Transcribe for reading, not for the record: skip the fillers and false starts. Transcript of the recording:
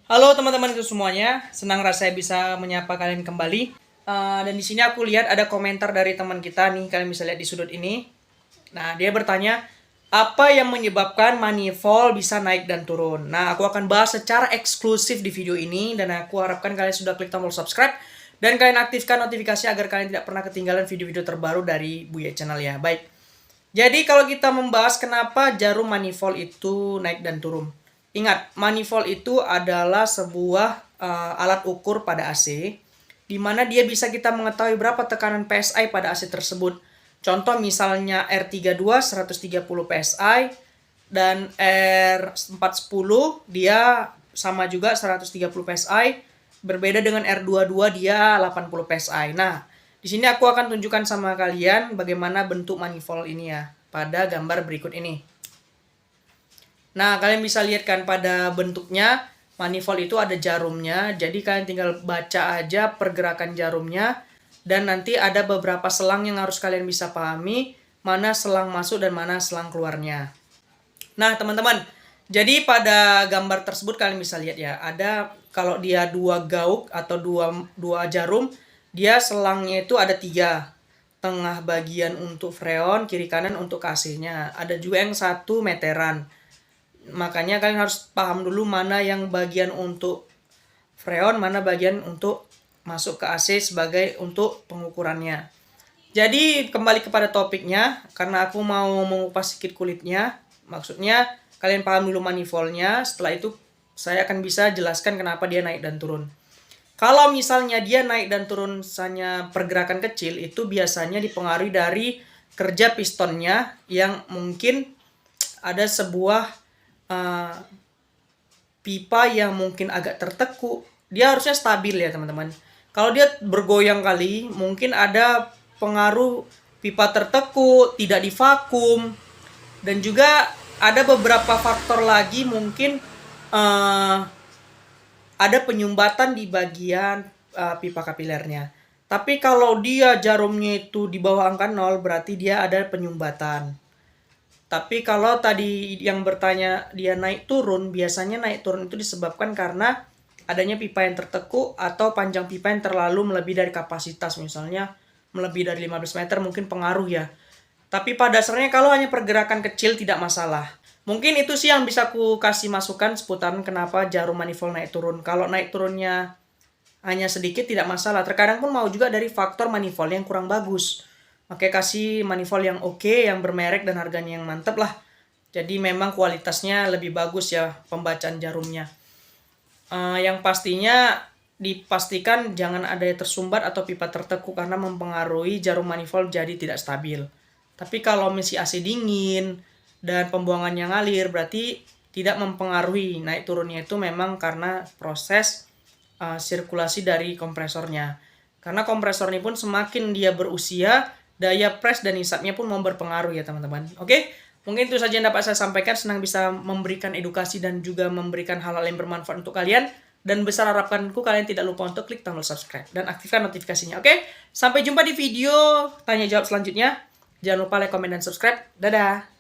Halo teman-temanku semuanya, senang rasanya bisa menyapa kalian kembali. Dan di sini aku lihat ada komentar dari teman kita nih, kalian bisa lihat di sudut ini. Nah, dia bertanya, apa yang menyebabkan manifold bisa naik dan turun? Nah, aku akan bahas secara eksklusif di video ini, dan aku harapkan kalian sudah klik tombol subscribe, dan kalian aktifkan notifikasi agar kalian tidak pernah ketinggalan video-video terbaru dari Buya Channel ya. Baik, jadi kalau kita membahas kenapa jarum manifold itu naik dan turun. Ingat, manifold itu adalah sebuah alat ukur pada AC, di mana dia bisa kita mengetahui berapa tekanan PSI pada AC tersebut. Contoh misalnya R32 130 PSI dan R410 dia sama juga 130 PSI, berbeda dengan R22 dia 80 PSI. Nah, di sini aku akan tunjukkan sama kalian bagaimana bentuk manifold ini ya pada gambar berikut ini. Nah, kalian bisa lihat kan pada bentuknya, manifold itu ada jarumnya. Jadi kalian tinggal baca aja pergerakan jarumnya. Dan nanti ada beberapa selang yang harus kalian bisa pahami, mana selang masuk dan mana selang keluarnya. Nah, teman-teman, jadi pada gambar tersebut kalian bisa lihat ya, ada kalau dia dua gauk atau dua jarum, dia selangnya itu ada 3. Tengah bagian untuk freon, kiri kanan untuk AC-nya. Ada juga yang 1 meteran. Makanya kalian harus paham dulu mana yang bagian untuk freon, mana bagian untuk masuk ke AC sebagai untuk pengukurannya. Jadi kembali kepada topiknya, karena aku mau mengupas sedikit kulitnya. Maksudnya kalian paham dulu manifoldnya, setelah itu saya akan bisa jelaskan kenapa dia naik dan turun. Kalau misalnya dia naik dan turun hanya pergerakan kecil, itu biasanya dipengaruhi dari kerja pistonnya yang mungkin ada sebuah pipa yang mungkin agak tertekuk. Dia harusnya stabil ya teman-teman. Kalau dia bergoyang kali, mungkin ada pengaruh pipa tertekuk, tidak divakum, dan juga ada beberapa faktor lagi mungkin ada penyumbatan di bagian pipa kapilernya. Tapi kalau dia jarumnya itu di bawah angka 0, berarti dia ada penyumbatan. Tapi kalau tadi yang bertanya dia naik turun, biasanya naik turun itu disebabkan karena adanya pipa yang tertekuk atau panjang pipa yang terlalu melebihi dari kapasitas. Misalnya melebihi dari 15 meter mungkin pengaruh ya. Tapi pada dasarnya kalau hanya pergerakan kecil tidak masalah. Mungkin itu sih yang bisa aku kasih masukan seputaran kenapa jarum manifold naik turun. Kalau naik turunnya hanya sedikit tidak masalah. Terkadang pun mau juga dari faktor manifold yang kurang bagus. Makanya kasih manifold yang oke, yang bermerek dan harganya yang mantep lah. Jadi memang kualitasnya lebih bagus ya pembacaan jarumnya. Yang pastinya dipastikan jangan ada yang tersumbat atau pipa tertekuk karena mempengaruhi jarum manifold jadi tidak stabil. Tapi kalau mesin AC dingin dan pembuangannya ngalir berarti tidak mempengaruhi. Naik turunnya itu memang karena proses sirkulasi dari kompresornya. Karena kompresor ini pun semakin dia berusia, daya press dan hisapnya pun mau berpengaruh ya teman-teman. Oke, mungkin itu saja yang dapat saya sampaikan. Senang bisa memberikan edukasi dan juga memberikan hal-hal yang bermanfaat untuk kalian. Dan besar harapanku kalian tidak lupa untuk klik tombol subscribe dan aktifkan notifikasinya. Oke, sampai jumpa di video tanya jawab selanjutnya. Jangan lupa like, komen, dan subscribe. Dadah!